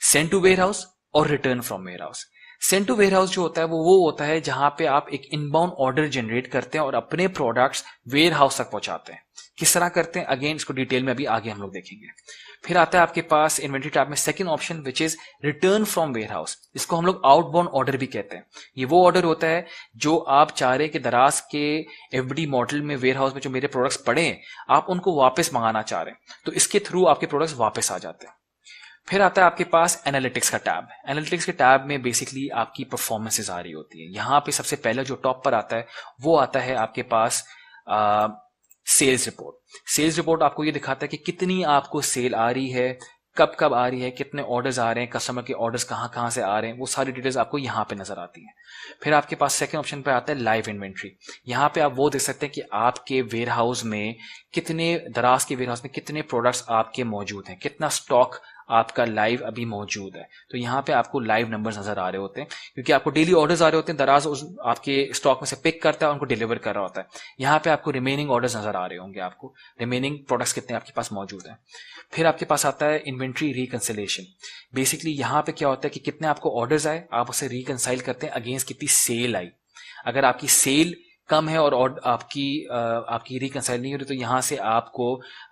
Send to warehouse और return from warehouse. Send to warehouse जो होता है वो होता है जहां पे आप एक इनबाउंड ऑर्डर जनरेट करते हैं और अपने प्रोडक्ट्स वेयर हाउस तक पहुंचाते हैं। किस तरह करते हैं, अगेन इसको डिटेल में अभी आगे हम लोग देखेंगे। फिर आता है आपके पास इन्वेंटरी टैब में second option which is return from warehouse. इसको हम लोग आउटबाउंड ऑर्डर भी कहते हैं। ये वो ऑर्डर होता है जो आप चाह रहे हैं कि दराज के एफबीडी मॉडल में वेयर हाउस में जो मेरे प्रोडक्ट्स पड़े हैं आप उनको वापस मंगाना चाह रहे हैं, तो इसके थ्रू आपके प्रोडक्ट्स वापस आ जाते हैं। फिर आता है आपके पास एनालिटिक्स का टैब। एनालिटिक्स के टैब में बेसिकली आपकी परफॉर्मेंसेस आ रही होती है। यहां पे सबसे पहले जो टॉप पर आता है वो आता है आपके पास सेल्स रिपोर्ट। सेल्स रिपोर्ट आपको ये दिखाता है कि कितनी आपको सेल आ रही है, कब कब आ रही है, कितने ऑर्डर्स आ रहे हैं, कस्टमर के ऑर्डर्स कहाँ कहाँ से आ रहे हैं, वो सारी डिटेल्स आपको यहाँ पे नजर आती हैं। फिर आपके पास सेकंड ऑप्शन पे आता है लाइव इन्वेंट्री। यहाँ पे आप वो देख सकते हैं कि आपके वेयर हाउस में कितने, दराज के वेयर हाउस में कितने प्रोडक्ट्स आपके मौजूद हैं, कितना स्टॉक आपका लाइव अभी मौजूद है। तो यहाँ पे आपको लाइव नंबर्स नजर आ रहे होते हैं क्योंकि आपको डेली ऑर्डर्स आ रहे होते हैं, दराज उस आपके स्टॉक में से पिक करता है, उनको डिलीवर कर रहा होता है। यहाँ पे आपको रिमेनिंग ऑर्डर्स नजर आ रहे होंगे, आपको रिमेनिंग प्रोडक्ट्स कितने आपके पास मौजूद हैं। फिर आपके पास आता है इन्वेंट्री रिकंसिलेशन। बेसिकली यहाँ पे क्या होता है कि कितने आपको ऑर्डर्स आए, आप उसे रिकंसाइल करते हैं अगेंस्ट कितनी सेल आई। अगर आपकी सेल कम है और आपकी रिकंसाइल नहीं हो रही तो यहाँ से आपको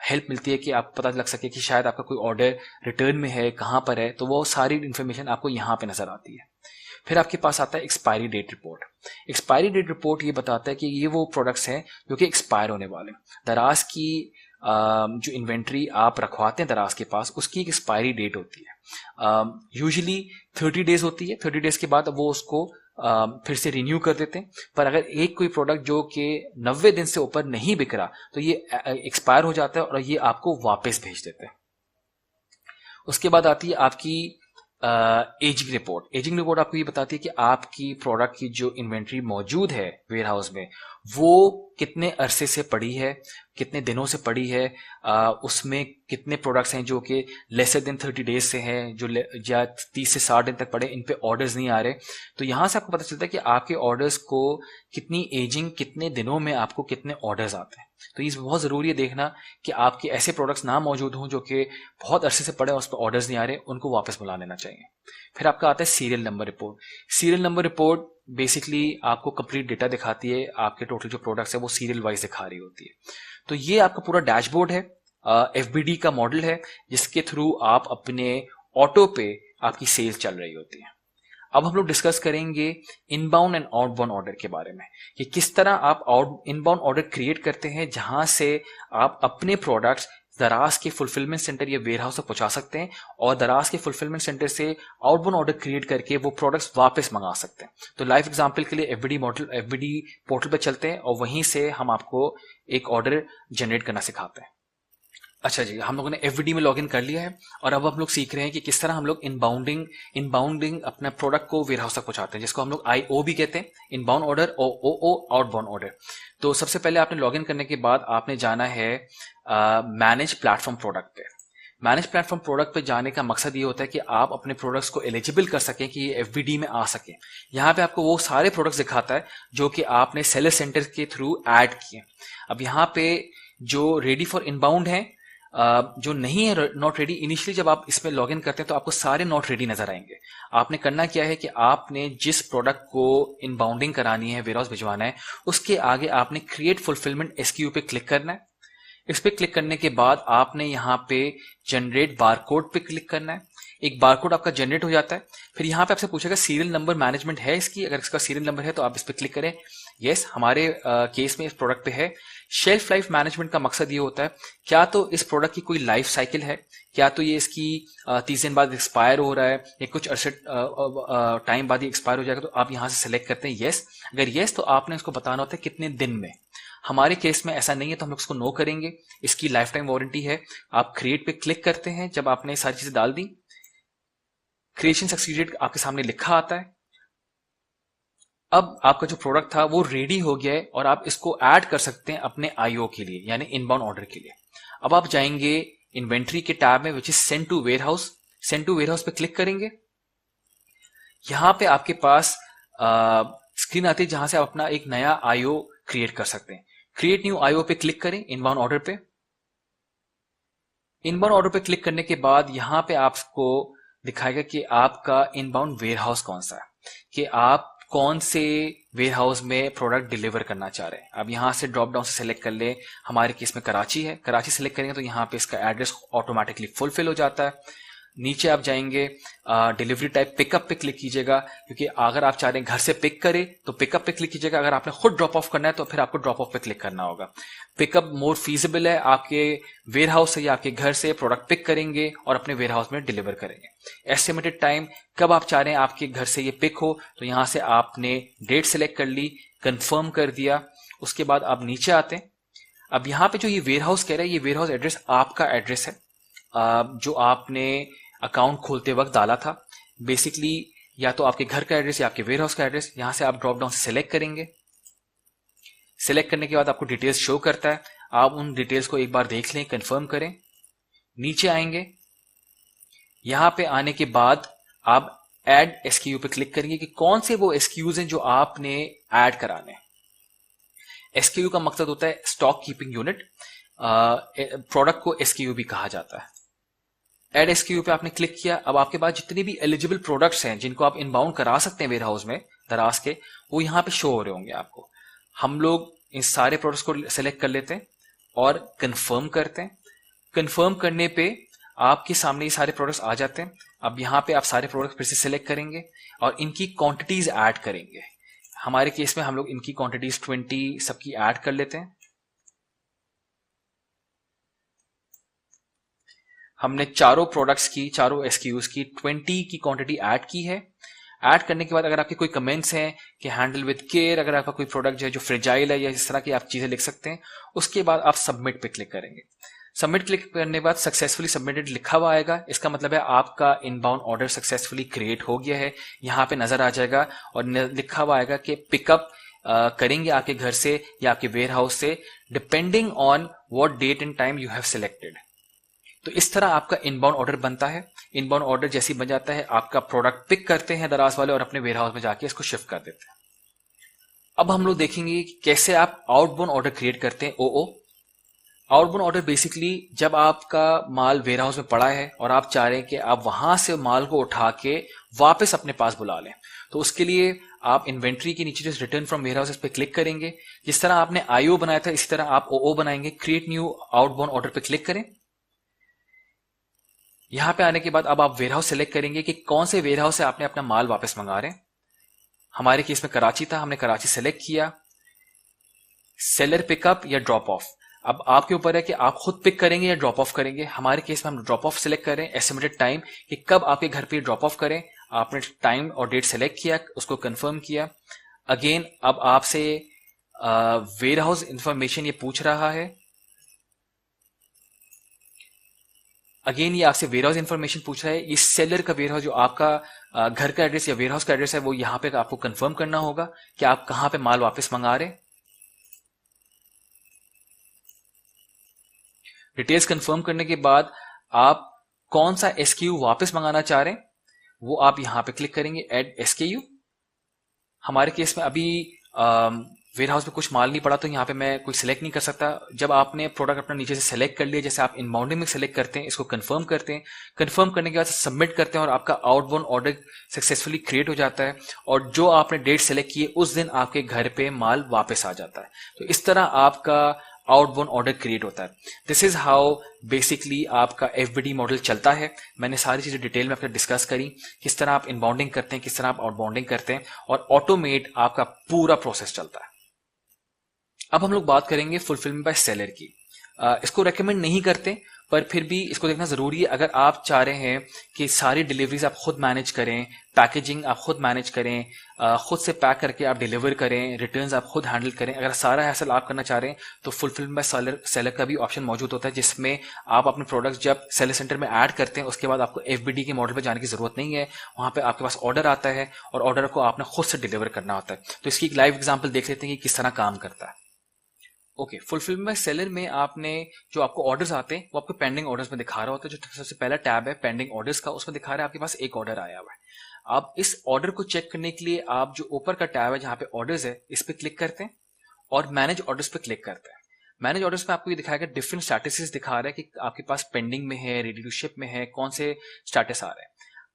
हेल्प मिलती है कि आपको पता लग सके कि शायद आपका कोई ऑर्डर रिटर्न में है, कहाँ पर है, तो वो सारी इन्फॉर्मेशन आपको यहाँ पे नजर आती है। फिर आपके पास आता है expiry date report. Expiry date report ये बताता है कि ये वो प्रोडक्ट्स हैं जो कि एक्सपायर होने वाले हैं। दराज की जो इन्वेंट्री आप रखवाते हैं दराज के पास, उसकी एक एक्सपायरी डेट होती है। यूजुअली 30 डेज होती है। 30 डेज के बाद वो उसको फिर से रिन्यू कर देते हैं। पर अगर एक कोई प्रोडक्ट जो कि 90 दिन से ऊपर नहीं बिक रहा तो ये एक्सपायर हो जाता है और ये आपको वापस भेज देते हैं। उसके बाद आती है आपकी एजिंग रिपोर्ट। एजिंग रिपोर्ट आपको ये बताती है कि आपकी प्रोडक्ट की जो इन्वेंट्री मौजूद है वेयर हाउस में वो कितने अरसे से पड़ी है, कितने दिनों से पड़ी है, उसमें कितने प्रोडक्ट्स हैं जो कि लेसर देन 30 डेज से हैं, जो या 30 से 60 दिन तक पड़े, इन पे ऑर्डर्स नहीं आ रहे। तो यहां से आपको पता चलता है कि आपके ऑर्डर्स को कितनी एजिंग, कितने दिनों में आपको कितने ऑर्डर्स आते हैं। तो ये बहुत जरूरी है देखना कि आपके ऐसे प्रोडक्ट्स ना मौजूद हों जो कि बहुत अरसे से पड़े और उस पर ऑर्डर्स नहीं आ रहे, उनको वापस बुला लेना चाहिए। फिर आपका आता है serial number report. Serial number report basically आपको कंप्लीट डेटा दिखाती है, आपके टोटल जो प्रोडक्ट्स है वो सीरियल वाइज दिखा रही होती है। तो ये आपका पूरा डैशबोर्ड है, एफबीडी का मॉडल है जिसके थ्रू आप अपने ऑटो पे आपकी सेल्स चल रही होती है। अब हम लोग डिस्कस करेंगे इनबाउंड एंड आउटबाउंड ऑर्डर के बारे में कि किस तरह आप इनबाउंड ऑर्डर क्रिएट करते हैं जहां से आप अपने प्रोडक्ट्स दराज के फुलफिलमेंट सेंटर या वेयर हाउस तक पहुंचा सकते हैं और दराज के फुलफिलमेंट सेंटर से आउटबाउंड ऑर्डर क्रिएट करके वो प्रोडक्ट्स वापस मंगा सकते हैं। तो लाइव एग्जांपल के लिए एफबीडी पोर्टल पर चलते हैं और वहीं से हम आपको एक ऑर्डर जनरेट करना सिखाते हैं। अच्छा जी, हम लोगों ने एफबीडी में लॉगिन कर लिया है और अब हम लोग सीख रहे हैं कि किस तरह हम लोग इनबाउंडिंग अपने प्रोडक्ट को वेयर हाउस तक पहुंचाते हैं, जिसको हम लोग आईओ भी कहते हैं, इनबाउंड ऑर्डर और ओ आउटबाउंड ऑर्डर। तो सबसे पहले आपने लॉगिन करने के बाद आपने जाना है मैनेज प्लेटफॉर्म प्रोडक्ट पे। मैनेज प्लेटफॉर्म प्रोडक्ट पे जाने का मकसद ये होता है कि आप अपने प्रोडक्ट्स को एलिजिबल कर सकें कि ये एफबीडी में आ सके। यहाँ पे आपको वो सारे प्रोडक्ट्स दिखाता है जो कि आपने सेलर सेंटर के थ्रू ऐड किए। अब यहाँ पे जो रेडी फॉर इनबाउंड है, जो नहीं है नॉट रेडी, इनिशियली जब आप इसमें लॉगिन करते हैं तो आपको सारे नॉट रेडी नजर आएंगे। आपने करना क्या है कि आपने जिस प्रोडक्ट को इनबाउंडिंग करानी है, वेयर हाउस भिजवाना है, उसके आगे आपने क्रिएट फुलफिलमेंट एसक्यू पे क्लिक करना है। इस पे क्लिक करने के बाद आपने यहाँ पे जनरेट बारकोड पे क्लिक करना है। एक बारकोड आपका जनरेट हो जाता है। फिर यहाँ पे आपसे पूछेगा सीरियल नंबर मैनेजमेंट है इसकी, अगर इसका सीरियल नंबर है तो आप इस पे क्लिक करें। यस, हमारे केस में इस प्रोडक्ट पे है। शेल्फ लाइफ मैनेजमेंट का मकसद ये होता है क्या तो इस प्रोडक्ट की कोई लाइफ साइकिल है, क्या तो ये इसकी 30 दिन बाद एक्सपायर हो रहा है या कुछ अरसे टाइम बाद ही एक्सपायर हो जाएगा, तो आप यहाँ से सिलेक्ट करते हैं यस। अगर यस तो आपने इसको बताना होता है कितने दिन में। हमारे केस में ऐसा नहीं है तो हम लोग इसको नो करेंगे। इसकी लाइफ टाइम वारंटी है। आप क्रिएट पे क्लिक करते हैं। जब आपने सारी चीजें डाल दी, क्रिएशन सक्सीडेड आपके सामने लिखा आता है। अब आपका जो प्रोडक्ट था वो रेडी हो गया है और आप इसको ऐड कर सकते हैं अपने आईओ के लिए, यानी इनबाउंड ऑर्डर के लिए। अब आप जाएंगे इन्वेंट्री के टैब में which is send to warehouse. Send to warehouse पे क्लिक करेंगे। यहां पे आपके पास स्क्रीन आती है जहां से आप अपना एक नया आईओ क्रिएट कर सकते हैं। क्रिएट न्यू आईओ पे क्लिक करें इनबाउंड ऑर्डर पे। इनबाउंड ऑर्डर पे क्लिक करने के बाद यहाँ पे आपको दिखाएगा कि आपका इनबाउंड वेयर हाउस कौन सा है, कि आप कौन से वेयर हाउस में प्रोडक्ट डिलीवर करना चाह रहे हैं। अब यहाँ से ड्रॉप डाउन से सिलेक्ट कर ले, हमारे केस में कराची है, कराची सिलेक्ट करेंगे तो यहाँ पे इसका एड्रेस ऑटोमेटिकली फुलफिल हो जाता है। नीचे आप जाएंगे, डिलीवरी टाइप पिकअप पे क्लिक कीजिएगा, क्योंकि अगर आप चाह रहे हैं घर से पिक करें तो पिकअप पे क्लिक कीजिएगा, अगर आपने खुद ड्रॉप ऑफ करना है तो फिर आपको ड्रॉप ऑफ पे क्लिक करना होगा। पिकअप मोर फीजिबल है, आपके वेयर हाउस से या आपके घर से प्रोडक्ट पिक करेंगे और अपने वेयर हाउस में डिलीवर करेंगे। एस्टिमेटेड टाइम कब आप चाह रहे हैं आपके घर से ये पिक हो, तो यहां से आपने डेट सेलेक्ट कर ली, कंफर्म कर दिया। उसके बाद आप नीचे आते हैं। अब यहाँ पे जो ये वेयर हाउस कह रहा है, ये वेयर हाउस एड्रेस आपका एड्रेस है, जो आपने अकाउंट खोलते वक्त डाला था। बेसिकली या तो आपके घर का एड्रेस या आपके वेयर हाउस का एड्रेस। यहां से आप ड्रॉप डाउन से सिलेक्ट करेंगे। सिलेक्ट करने के बाद आपको डिटेल्स शो करता है, आप उन डिटेल्स को एक बार देख लें, कंफर्म करें। नीचे आएंगे, यहां पे आने के बाद आप ऐड एसक्यू पे क्लिक करेंगे कि कौन से वो एसक्यूज हैं जो आपने ऐड कराने। एसक्यू का मकसद होता है स्टॉक कीपिंग यूनिट, प्रोडक्ट को एसक्यू भी कहा जाता है। एड एसक्यू पे आपने क्लिक किया। अब आपके पास जितने भी एलिजिबल प्रोडक्ट्स हैं जिनको आप इनबाउंड करा सकते हैं वेयर हाउस में दराज के, वो यहां पे शो हो रहे होंगे आपको। हम लोग इन सारे प्रोडक्ट्स को सेलेक्ट कर लेते हैं और कंफर्म करते हैं। कंफर्म करने पे आपके सामने ये सारे प्रोडक्ट्स आ जाते हैं। अब यहाँ पे आप सारे प्रोडक्ट्स फिर से सिलेक्ट करेंगे और इनकी क्वांटिटीज ऐड करेंगे। हमारे केस में हम लोग इनकी क्वांटिटीज 20 सबकी ऐड कर लेते हैं। हमने चारों प्रोडक्ट्स की, चारों एसक्यूज की 20 की क्वांटिटी ऐड की है। ऐड करने के बाद अगर आपके कोई कमेंट्स हैं कि हैंडल विद केयर, अगर आपका कोई प्रोडक्ट जो फ्रेजाइल है या इस तरह की आप चीजें लिख सकते हैं, उसके बाद आप सबमिट पे क्लिक करेंगे। सबमिट क्लिक करने के बाद सक्सेसफुली सबमिटेड लिखा हुआ आएगा। इसका मतलब है आपका इनबाउंड ऑर्डर सक्सेसफुली क्रिएट हो गया है। यहाँ पे नजर आ जाएगा और लिखा हुआ आएगा कि पिकअप करेंगे आपके घर से या आपके वेयर हाउस से, depending on what date and time you have selected. तो इस तरह आपका इनबाउंड ऑर्डर बनता है। इनबाउंड ऑर्डर जैसे ही बन जाता है, आपका प्रोडक्ट पिक करते हैं दराज वाले और अपने वेयर हाउस में जाके इसको शिफ्ट कर देते हैं। अब हम लोग देखेंगे कि कैसे आप आउटबाउंड ऑर्डर क्रिएट करते हैं। ओओ आउटबाउंड ऑर्डर बेसिकली जब आपका माल वेयर हाउस में पड़ा है और आप चाह रहे हैं कि आप वहां से माल को उठा के वापस अपने पास बुला लें, तो उसके लिए आप इन्वेंट्री के नीचे जो रिटर्न फ्रॉम वेयर हाउस पे क्लिक करेंगे। जिस तरह आपने आईओ बनाया था इसी तरह आप ओओ बनाएंगे। क्रिएट न्यू आउटबाउंड ऑर्डर पे क्लिक करें। यहां पे आने के बाद अब आप वेयर हाउस सेलेक्ट करेंगे कि कौन से वेयर हाउस से आपने अपना माल वापस मंगा रहे हैं। हमारे केस में कराची था, हमने कराची सेलेक्ट किया। सेलर पिकअप या ड्रॉप ऑफ, अब आपके ऊपर है कि आप खुद पिक करेंगे या ड्रॉप ऑफ करेंगे। हमारे केस में हम ड्रॉप ऑफ सेलेक्ट करें। एस्टिमेटेड टाइम कि कब आपके घर पे ड्रॉप ऑफ करें, आपने टाइम और डेट सेलेक्ट किया, उसको कंफर्म किया। अगेन अब आपसे वेयर हाउस इंफॉर्मेशन ये पूछ रहा है। अगेन ये आपसे वेयर हाउस इंफॉर्मेशन पूछ रहा है। इस सेलर का वेयर हाउस जो आपका घर का एड्रेस या वेयर हाउस का एड्रेस है, वो यहां पे आपको कंफर्म करना होगा कि आप कहां पे माल वापस मंगा रहे हैं। डिटेल्स कंफर्म करने के बाद आप कौन सा एसक्यू वापस मंगाना चाह रहे हैं वो आप यहां पे क्लिक करेंगे, ऐड एसक्यू। हमारे केस में अभी वेयर हाउस में कुछ माल नहीं पड़ा तो यहाँ पे मैं कुछ सिलेक्ट नहीं कर सकता। जब आपने प्रोडक्ट अपना नीचे से सिलेक्ट कर लिया, जैसे आप इनबाउंडिंग में सिलेक्ट करते हैं, इसको कंफर्म करते हैं। कंफर्म करने के बाद सबमिट करते हैं और आपका आउटबाउंड ऑर्डर सक्सेसफुली क्रिएट हो जाता है और जो आपने डेट सेलेक्ट की है उस दिन आपके घर पे माल वापस आ जाता है। तो इस तरह आपका आउटबाउंड ऑर्डर क्रिएट होता है। दिस इज हाउ बेसिकली आपका एफबीडी मॉडल चलता है। मैंने सारी चीजें डिटेल में आपसे डिस्कस करी, किस तरह आप इनबाउंडिंग करते हैं, किस तरह आप आउटबाउंडिंग करते हैं, और ऑटोमेट आपका पूरा प्रोसेस चलता है। अब हम लोग बात करेंगे फुलफिलमेंट बाय सेलर की। इसको रेकमेंड नहीं करते, पर फिर भी इसको देखना जरूरी है। अगर आप चाह रहे हैं कि सारी डिलीवरीज आप खुद मैनेज करें, पैकेजिंग आप खुद मैनेज करें, खुद से पैक करके आप डिलीवर करें, रिटर्न्स आप खुद हैंडल करें, अगर सारा हैसल आप करना चाह रहे हैं तो फुलफिलमेंट बाय सेलर का भी ऑप्शन मौजूद होता है, जिसमें आप अपने प्रोडक्ट्स जब सेलर सेंटर में ऐड करते हैं उसके बाद आपको एफबीडी के मॉडल पर जाने की जरूरत नहीं है। वहां पे आपके पास ऑर्डर आता है और ऑर्डर को आपने खुद से डिलीवर करना होता है। तो इसकी एक लाइव एग्जाम्पल देख लेते हैं कि किस तरह काम करता है। ओके, फुलफिलमेंट बाय सेलर में आपने जो आपको ऑर्डर्स आते हैं वो आपको पेंडिंग ऑर्डर्स में दिखा रहा होता है। जो सबसे पहला टैब है पेंडिंग ऑर्डर्स का, उसमें दिखा रहा है आपके पास एक ऑर्डर आया हुआ है। आप इस ऑर्डर को चेक करने के लिए आप जो ऊपर का टैब है जहां पे ऑर्डर्स है, इस पे क्लिक करते हैं और मैनेज ऑर्डर्स पे क्लिक करते हैं। मैनेज ऑर्डर्स में आपको ये दिखाएगा, डिफरेंट स्टेटसेस दिखा रहा है कि आपके पास पेंडिंग में है, रेडी टू शिप में है, कौन से स्टेटस आ रहे हैं।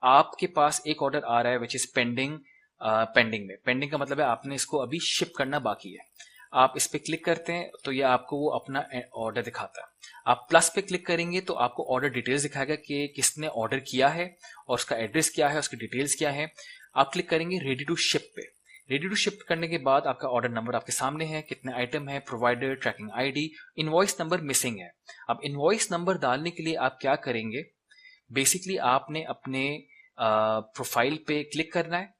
आपके पास एक ऑर्डर आ रहा है विच इज पेंडिंग, पेंडिंग में, पेंडिंग का मतलब है आपने इसको अभी शिप करना बाकी है। आप इस पे क्लिक करते हैं तो ये आपको वो अपना ऑर्डर दिखाता है। आप प्लस पे क्लिक करेंगे तो आपको ऑर्डर डिटेल्स दिखाएगा कि किसने ऑर्डर किया है और उसका एड्रेस क्या है, उसकी डिटेल्स क्या है। आप क्लिक करेंगे रेडी टू शिप पे। रेडी टू शिप करने के बाद आपका ऑर्डर नंबर आपके सामने है, कितने आइटम है, provider, tracking ID, invoice number missing है। अब इनवॉइस नंबर डालने के लिए आप क्या करेंगे, बेसिकली आपने अपने प्रोफाइल पे क्लिक करना है।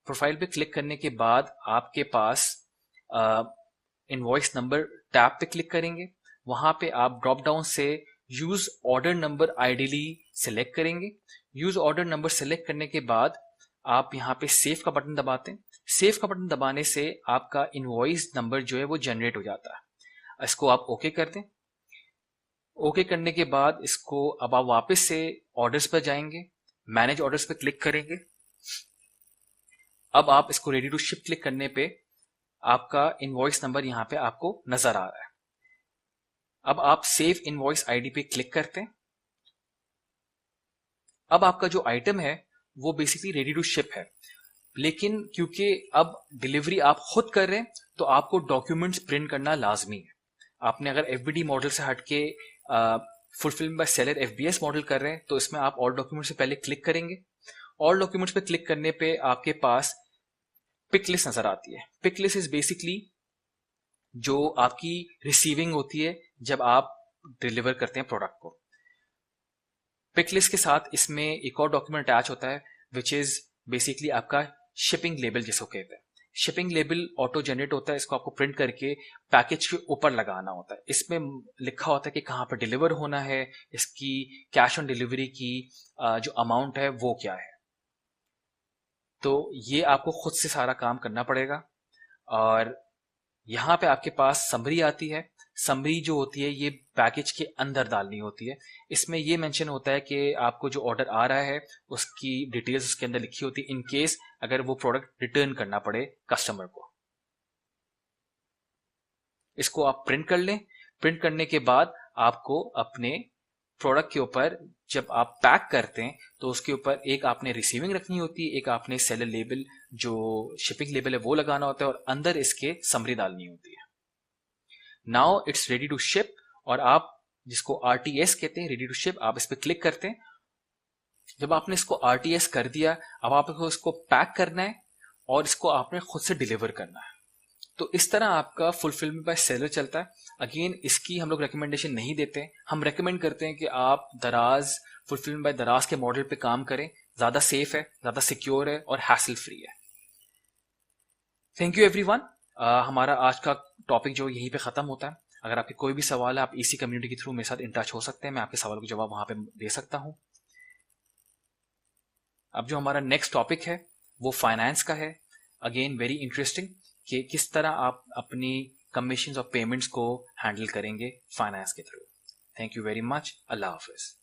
प्रोफाइल पे क्लिक करने के बाद आपके पास इनवॉइस नंबर टैब पे क्लिक करेंगे। वहां पे आप ड्रॉप डाउन से use order number ideally select करेंगे। यूज ऑर्डर नंबर सिलेक्ट करने के बाद आप यहाँ पे सेव का बटन दबाते हैं। सेव का बटन दबाने से आपका इनवॉइस नंबर जो है वो जनरेट हो जाता है। इसको आप ओके कर दें। ओके करने के बाद इसको अब आप वापस से ऑर्डर्स पर जाएंगे, मैनेज ऑर्डर्स पे क्लिक करेंगे। अब आप इसको रेडी टू शिप क्लिक करने पे आपका इनवॉइस नंबर यहां पे आपको नजर आ रहा है। अब आप सेव इनवॉइस आईडी पे क्लिक करते हैं। अब आपका जो आइटम है वो बेसिकली रेडी टू शिप है, लेकिन क्योंकि अब डिलीवरी आप खुद कर रहे हैं तो आपको डॉक्यूमेंट्स प्रिंट करना लाजमी है। आपने अगर एफबीडी मॉडल से हटके fulfil bye seller FBS model कर रहे हैं तो इसमें आप ऑल डॉक्यूमेंट्स से पहले क्लिक करेंगे। ऑल डॉक्यूमेंट्स पे क्लिक करने पे आपके पास पिक लिस्ट नजर आती है। पिक लिस्ट इज बेसिकली जो आपकी रिसीविंग होती है जब आप डिलीवर करते हैं प्रोडक्ट को। पिक लिस्ट के साथ इसमें एक और डॉक्यूमेंट अटैच होता है विच इज बेसिकली आपका शिपिंग लेबल जिसको कहते हैं। शिपिंग लेबल ऑटो जनरेट होता है, इसको आपको प्रिंट करके पैकेज के ऊपर लगाना होता है। इसमें लिखा होता है कि कहाँ पर डिलीवर होना है, इसकी कैश ऑन डिलीवरी की जो अमाउंट है वो क्या है। तो ये आपको खुद से सारा काम करना पड़ेगा। और यहाँ पे आपके पास समरी आती है। समरी जो होती है ये पैकेज के अंदर डालनी होती है। इसमें ये मेंशन होता है कि आपको जो ऑर्डर आ रहा है उसकी डिटेल्स उसके अंदर लिखी होती है इन केस अगर वो प्रोडक्ट रिटर्न करना पड़े कस्टमर को। इसको आप प्रिंट कर लें। प्रिंट करने के बाद आपको अपने प्रोडक्ट के ऊपर जब आप पैक करते हैं तो उसके ऊपर एक आपने रिसीविंग रखनी होती है, एक आपने सेलर लेबल जो शिपिंग लेबल है वो लगाना होता है और अंदर इसके समरी डालनी होती है। Now it's ready to ship और आप जिसको आरटीएस कहते हैं, रेडी टू शिप, आप इस पर क्लिक करते हैं। जब आपने इसको आरटीएस कर दिया अब आपको इसको पैक करना है और इसको आपने खुद से डिलीवर करना है। तो इस तरह आपका फुलफिलमेंट बाय सेलर चलता है। अगेन इसकी हम लोग रिकमेंडेशन नहीं देते, हम रेकमेंड करते हैं कि आप दराज फुलफिलमेंट बाय दराज के मॉडल पे काम करें। ज्यादा सेफ है, ज्यादा सिक्योर है और हैसल फ्री है। Thank you everyone. हमारा आज का टॉपिक जो यहीं पे खत्म होता है। अगर आपके कोई भी सवाल है आप इसी कम्युनिटी के थ्रू मेरे साथ इन टच हो सकते हैं, मैं आपके सवालों के जवाब वहां पे दे सकता हूं। अब जो हमारा नेक्स्ट टॉपिक है वो फाइनेंस का है। अगेन वेरी इंटरेस्टिंग कि किस तरह आप अपनी कमीशन और पेमेंट्स को हैंडल करेंगे फाइनेंस के through. Thank you very much. Allah Hafiz.